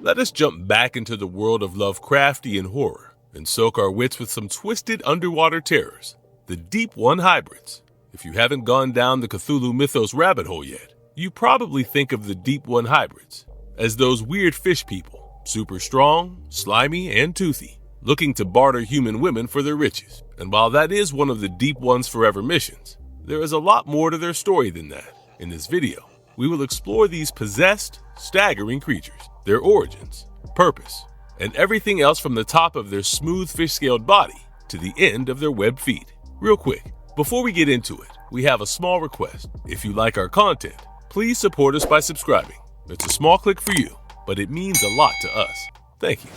Let us jump back into the world of Lovecraftian horror and soak our wits with some twisted underwater terrors, the Deep One hybrids. If you haven't gone down the Cthulhu Mythos rabbit hole yet, you probably think of the Deep One hybrids as those weird fish people, super strong, slimy, and toothy, looking to barter human women for their riches. And while that is one of the Deep One's forever missions, there is a lot more to their story than that. In this video, we will explore these possessed, staggering creatures, their origins, purpose, and everything else from the top of their smooth fish-scaled body to the end of their webbed feet. Real quick, before we get into it, we have a small request. If you like our content, please support us by subscribing. It's a small click for you, but it means a lot to us. Thank you.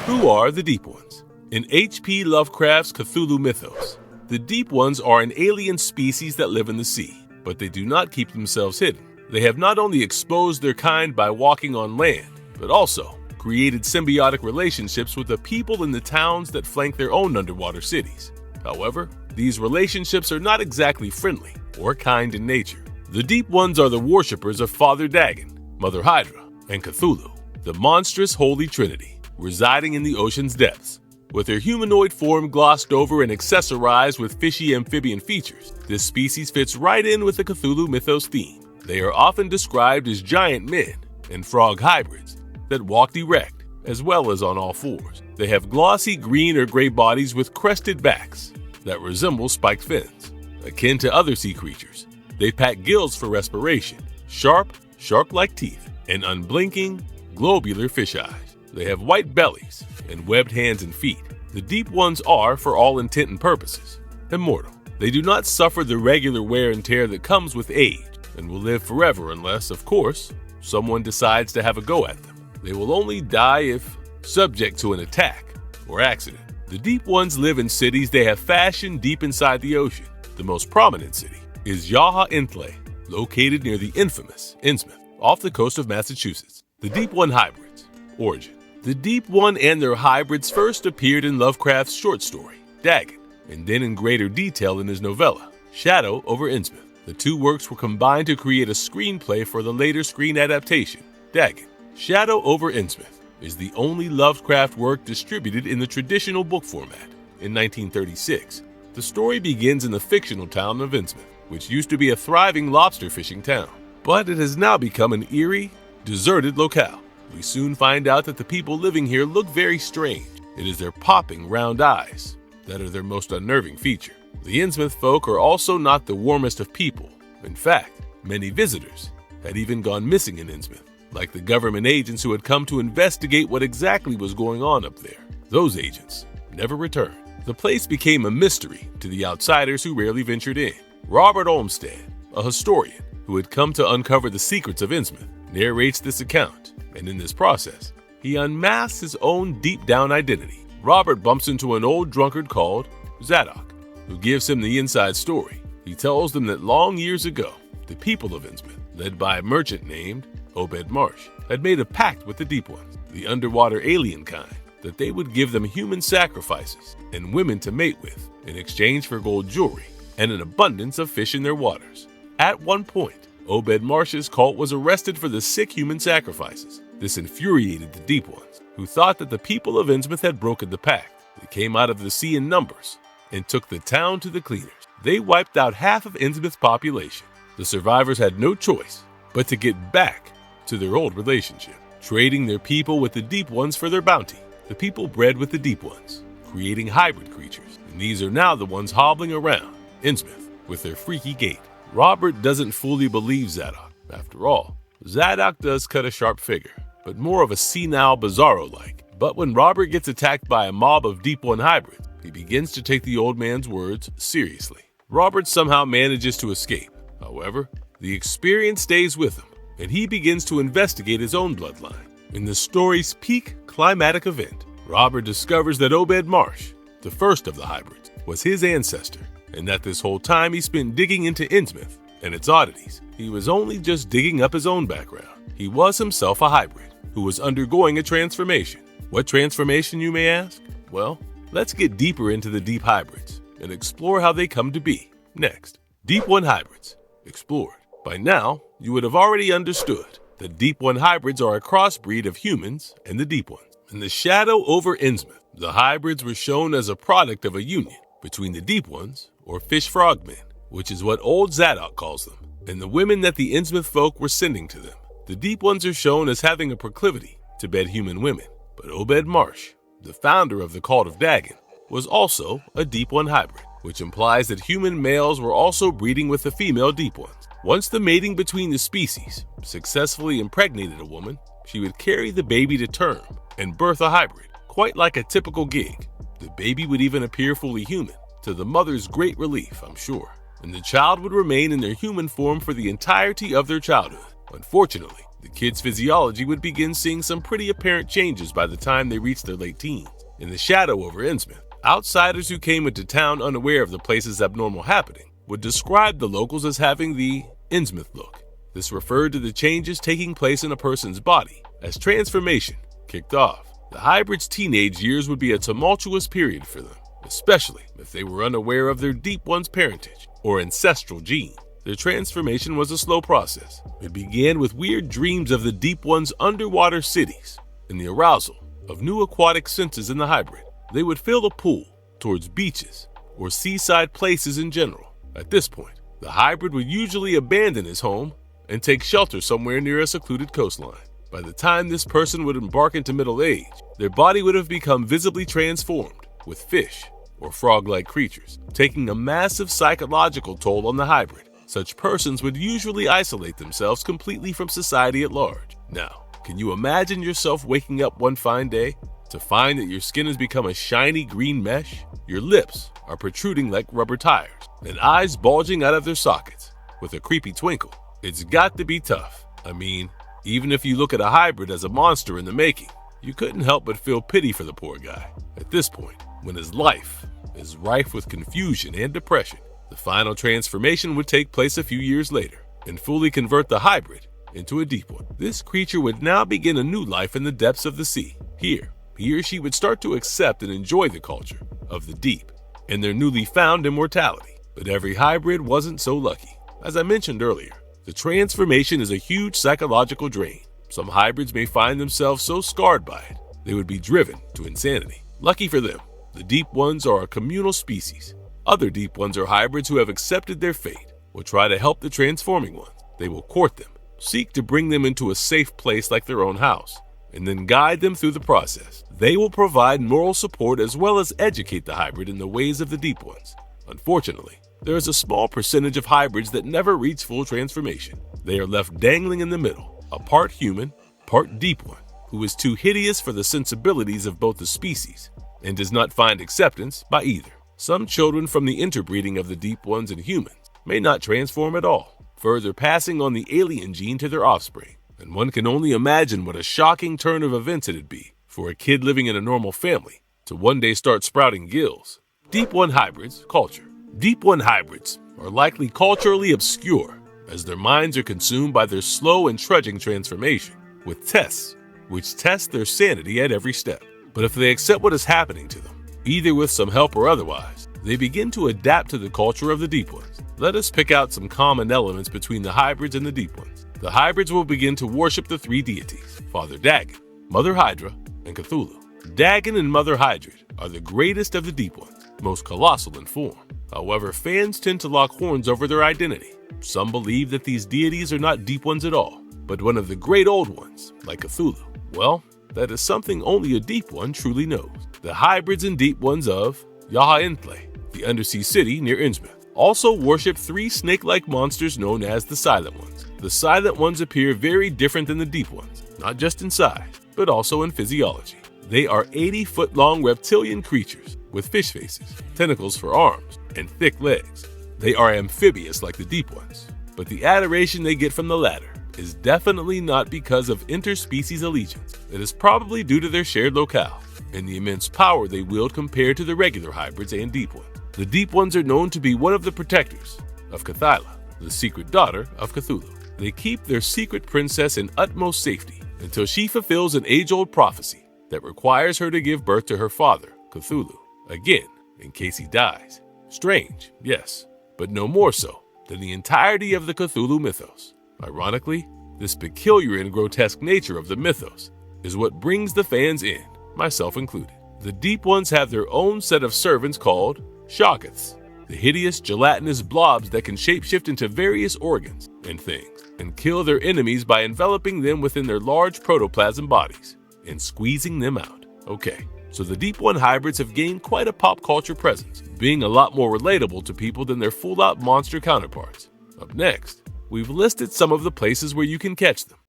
Who are the Deep Ones? In H.P. Lovecraft's Cthulhu Mythos, the Deep Ones are an alien species that live in the sea, but they do not keep themselves hidden. They have not only exposed their kind by walking on land, but also created symbiotic relationships with the people in the towns that flank their own underwater cities. However, these relationships are not exactly friendly or kind in nature. The Deep Ones are the worshippers of Father Dagon, Mother Hydra, and Cthulhu, the monstrous Holy Trinity, residing in the ocean's depths. With their humanoid form glossed over and accessorized with fishy amphibian features, this species fits right in with the Cthulhu Mythos theme. They are often described as giant men and frog hybrids that walk erect, as well as on all fours. They have glossy green or gray bodies with crested backs that resemble spiked fins. Akin to other sea creatures, they pack gills for respiration, sharp, shark-like teeth, and unblinking, globular fish eyes. They have white bellies and webbed hands and feet. The Deep Ones are, for all intent and purposes, immortal. They do not suffer the regular wear and tear that comes with age and will live forever unless, of course, someone decides to have a go at them. They will only die if subject to an attack or accident. The Deep Ones live in cities they have fashioned deep inside the ocean. The most prominent city is Yaha Intle, located near the infamous Innsmouth, off the coast of Massachusetts. The Deep One hybrids. Origin. The Deep One and their hybrids first appeared in Lovecraft's short story, Dagon, and then in greater detail in his novella, Shadow over Innsmouth. The two works were combined to create a screenplay for the later screen adaptation, Dagon. Shadow over Innsmouth is the only Lovecraft work distributed in the traditional book format. In 1936, the story begins in the fictional town of Innsmouth, which used to be a thriving lobster fishing town, but it has now become an eerie, deserted locale. We soon find out that the people living here look very strange. It is their popping round eyes that are their most unnerving feature. The Innsmouth folk are also not the warmest of people. In fact, many visitors had even gone missing in Innsmouth, like the government agents who had come to investigate what exactly was going on up there. Those agents never returned. The place became a mystery to the outsiders who rarely ventured in. Robert Olmsted, a historian who had come to uncover the secrets of Innsmouth, narrates this account, and in this process, he unmasks his own deep-down identity. Robert bumps into an old drunkard called Zadok, who gives him the inside story. He tells them that long years ago, the people of Innsmouth, led by a merchant named Obed Marsh, had made a pact with the Deep Ones, the underwater alien kind, that they would give them human sacrifices and women to mate with in exchange for gold jewelry and an abundance of fish in their waters. At one point, Obed Marsh's cult was arrested for the sick human sacrifices. This infuriated the Deep Ones, who thought that the people of Innsmouth had broken the pact. They came out of the sea in numbers and took the town to the cleaners. They wiped out half of Innsmouth's population. The survivors had no choice but to get back to their old relationship, trading their people with the Deep Ones for their bounty. The people bred with the Deep Ones, creating hybrid creatures, and these are now the ones hobbling around Innsmouth with their freaky gait. Robert doesn't fully believe Zadok. After all, Zadok does cut a sharp figure, but more of a senile Bizarro-like. But when Robert gets attacked by a mob of Deep One hybrids, he begins to take the old man's words seriously. Robert somehow manages to escape. However, the experience stays with him, and he begins to investigate his own bloodline. In the story's peak climatic event, Robert discovers that Obed Marsh, the first of the hybrids, was his ancestor, and that this whole time he spent digging into Innsmouth and its oddities. He was only just digging up his own background. He was himself a hybrid who was undergoing a transformation. What transformation, you may ask? Well, let's get deeper into the deep hybrids and explore how they come to be. Next, Deep One hybrids, explored. By now, you would have already understood that Deep One hybrids are a crossbreed of humans and the Deep Ones. In The Shadow over Innsmouth, the hybrids were shown as a product of a union between the Deep Ones, or fish frogmen, which is what old Zadok calls them, and the women that the Innsmouth folk were sending to them. The Deep Ones are shown as having a proclivity to bed human women, but Obed Marsh, the founder of the cult of Dagon, was also a Deep One hybrid, which implies that human males were also breeding with the female Deep Ones. Once the mating between the species successfully impregnated a woman, she would carry the baby to term and birth a hybrid, quite like a typical gig. The baby would even appear fully human, to the mother's great relief, I'm sure, and the child would remain in their human form for the entirety of their childhood. Unfortunately, the kid's physiology would begin seeing some pretty apparent changes by the time they reached their late teens. In The Shadow over Innsmouth, outsiders who came into town unaware of the place's abnormal happening would describe the locals as having the Innsmouth look. This referred to the changes taking place in a person's body as transformation kicked off. The hybrid's teenage years would be a tumultuous period for them, especially if they were unaware of their Deep One's parentage or ancestral gene. Their transformation was a slow process. It began with weird dreams of the Deep One's underwater cities and the arousal of new aquatic senses in the hybrid. They would fill the pool towards beaches or seaside places in general. At this point, the hybrid would usually abandon his home and take shelter somewhere near a secluded coastline. By the time this person would embark into middle age, their body would have become visibly transformed with fish or frog-like creatures, taking a massive psychological toll on the hybrid. Such persons would usually isolate themselves completely from society at large. Now, can you imagine yourself waking up one fine day to find that your skin has become a shiny green mesh? Your lips are protruding like rubber tires, and eyes bulging out of their sockets with a creepy twinkle. It's got to be tough. I mean, even if you look at a hybrid as a monster in the making, you couldn't help but feel pity for the poor guy. At this point, when his life is rife with confusion and depression, the final transformation would take place a few years later and fully convert the hybrid into a Deep One. This creature would now begin a new life in the depths of the sea. Here, he or she would start to accept and enjoy the culture of the deep and their newly found immortality. But every hybrid wasn't so lucky. As I mentioned earlier, the transformation is a huge psychological drain. Some hybrids may find themselves so scarred by it, they would be driven to insanity. Lucky for them, the Deep Ones are a communal species. Other Deep Ones are hybrids who have accepted their fate, will try to help the transforming ones. They will court them, seek to bring them into a safe place like their own house, and then guide them through the process. They will provide moral support as well as educate the hybrid in the ways of the Deep Ones. Unfortunately, there is a small percentage of hybrids that never reach full transformation. They are left dangling in the middle, a part human, part Deep One, who is too hideous for the sensibilities of both the species and does not find acceptance by either. Some children from the interbreeding of the Deep Ones and humans may not transform at all, further passing on the alien gene to their offspring. And one can only imagine what a shocking turn of events it'd be for a kid living in a normal family to one day start sprouting gills. Deep One hybrids, culture. Deep One hybrids are likely culturally obscure as their minds are consumed by their slow and trudging transformation, with tests which test their sanity at every step. But if they accept what is happening to them, either with some help or otherwise, they begin to adapt to the culture of the Deep Ones. Let us pick out some common elements between the hybrids and the Deep Ones. The hybrids will begin to worship the three deities, Father Dagon, Mother Hydra, and Cthulhu. Dagon and Mother Hydra are the greatest of the Deep Ones, most colossal in form. However, fans tend to lock horns over their identity. Some believe that these deities are not Deep Ones at all, but one of the great old ones, like Cthulhu. Well, that is something only a Deep One truly knows. The hybrids and Deep Ones of Yaha-Intle, the undersea city near Innsmouth, also worship three snake-like monsters known as the Silent Ones. The Silent Ones appear very different than the Deep Ones, not just in size, but also in physiology. They are 80-foot-long reptilian creatures with fish faces, tentacles for arms, and thick legs. They are amphibious like the Deep Ones, but the adoration they get from the latter is definitely not because of interspecies allegiance. It is probably due to their shared locale and the immense power they wield compared to the regular hybrids and Deep Ones. The Deep Ones are known to be one of the protectors of Cathyla, the secret daughter of Cthulhu. They keep their secret princess in utmost safety until she fulfills an age-old prophecy that requires her to give birth to her father, Cthulhu, again in case he dies. Strange, yes, but no more so than the entirety of the Cthulhu mythos. Ironically, this peculiar and grotesque nature of the mythos is what brings the fans in, myself included. The Deep Ones have their own set of servants called Shoggoths, the hideous gelatinous blobs that can shapeshift into various organs and things, and kill their enemies by enveloping them within their large protoplasm bodies and squeezing them out. Okay, so the Deep One hybrids have gained quite a pop culture presence, being a lot more relatable to people than their full-out monster counterparts. Up next, we've listed some of the places where you can catch them.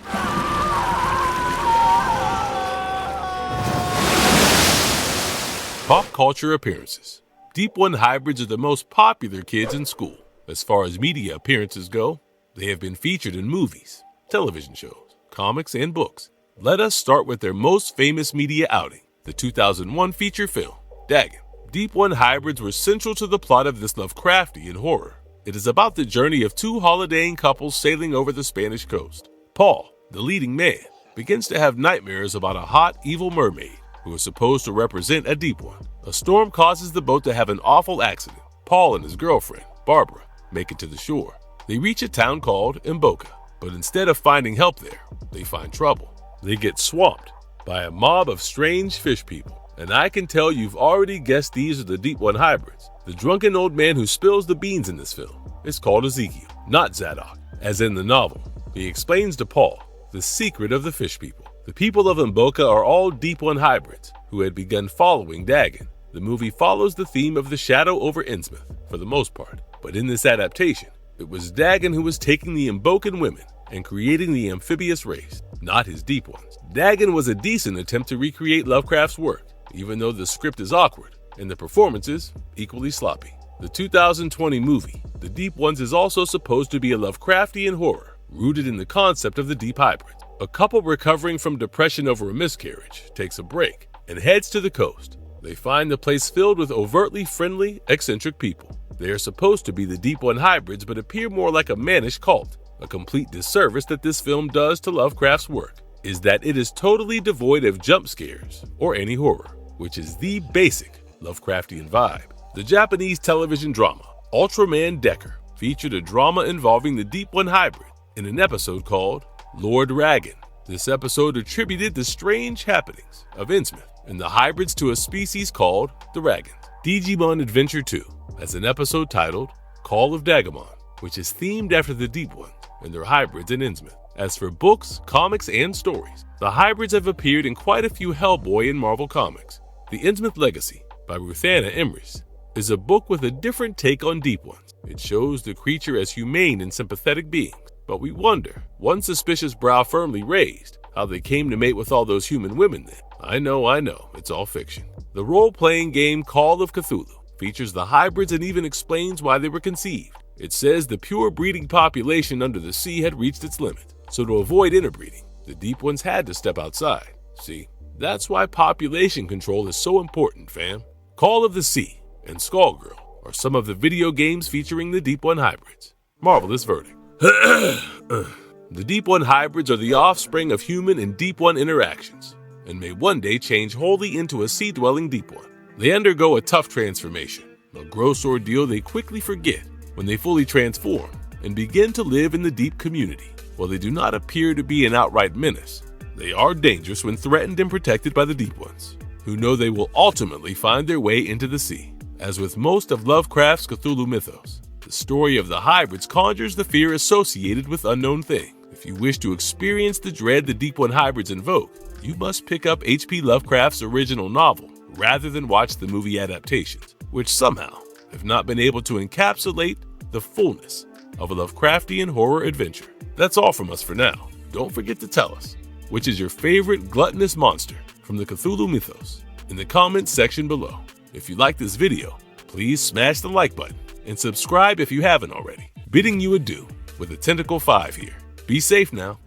Pop culture appearances. Deep One hybrids are the most popular kids in school. As far as media appearances go, they have been featured in movies, television shows, comics, and books. Let us start with their most famous media outing, the 2001 feature film, Dagon. Deep One hybrids were central to the plot of this Lovecraftian horror. It is about the journey of two holidaying couples sailing over the Spanish coast. Paul, the leading man, begins to have nightmares about a hot, evil mermaid who is supposed to represent a Deep One. A storm causes the boat to have an awful accident. Paul and his girlfriend, Barbara, make it to the shore. They reach a town called Mboka, but instead of finding help there, they find trouble. They get swamped by a mob of strange fish people. And I can tell you've already guessed these are the Deep One hybrids. The drunken old man who spills the beans in this film is called Ezekiel, not Zadok, as in the novel. He explains to Paul the secret of the fish people. The people of Mboka are all Deep One hybrids who had begun following Dagon. The movie follows the theme of the shadow over Innsmouth for the most part, but in this adaptation, it was Dagon who was taking the Mbokan women and creating the amphibious race, not his Deep Ones. Dagon was a decent attempt to recreate Lovecraft's work, even though the script is awkward and the performances equally sloppy. The 2020 movie, The Deep Ones, is also supposed to be a Lovecraftian horror rooted in the concept of the deep hybrid. A couple recovering from depression over a miscarriage takes a break and heads to the coast. They find the place filled with overtly friendly, eccentric people. They are supposed to be the Deep One hybrids but appear more like a mannish cult. A complete disservice that this film does to Lovecraft's work is that it is totally devoid of jump scares or any horror, which is the basic Lovecraftian vibe. The Japanese television drama Ultraman Decker featured a drama involving the Deep One hybrid in an episode called Lord Ragan. This episode attributed the strange happenings of Innsmouth and the hybrids to a species called the Ragans. Digimon Adventure 2 has an episode titled Call of Dagamon, which is themed after the Deep Ones and their hybrids in Innsmouth. As for books, comics, and stories, the hybrids have appeared in quite a few Hellboy and Marvel comics. The Innsmouth Legacy by Ruthanna Emrys is a book with a different take on Deep Ones. It shows the creature as humane and sympathetic beings, but we wonder, one suspicious brow firmly raised, how they came to mate with all those human women then. I know, it's all fiction. The role-playing game Call of Cthulhu features the hybrids and even explains why they were conceived. It says the pure breeding population under the sea had reached its limit, so to avoid interbreeding, the Deep Ones had to step outside. See, that's why population control is so important, fam. Call of the Sea and Skullgirl are some of the video games featuring the Deep One hybrids. Marvelous verdict. The Deep One hybrids are the offspring of human and Deep One interactions, and may one day change wholly into a sea-dwelling Deep One. They undergo a tough transformation, a gross ordeal they quickly forget when they fully transform and begin to live in the deep community. While they do not appear to be an outright menace, they are dangerous when threatened and protected by the Deep Ones, who know they will ultimately find their way into the sea. As with most of Lovecraft's Cthulhu mythos, the story of the hybrids conjures the fear associated with unknown things. If you wish to experience the dread the Deep One hybrids invoke, you must pick up H.P. Lovecraft's original novel rather than watch the movie adaptations, which somehow have not been able to encapsulate the fullness of a Lovecraftian horror adventure. That's all from us for now. Don't forget to tell us which is your favorite gluttonous monster from the Cthulhu mythos in the comments section below. If you like this video, please smash the like button and subscribe if you haven't already. Bidding you adieu with a Tentacle 5 here. Be safe now.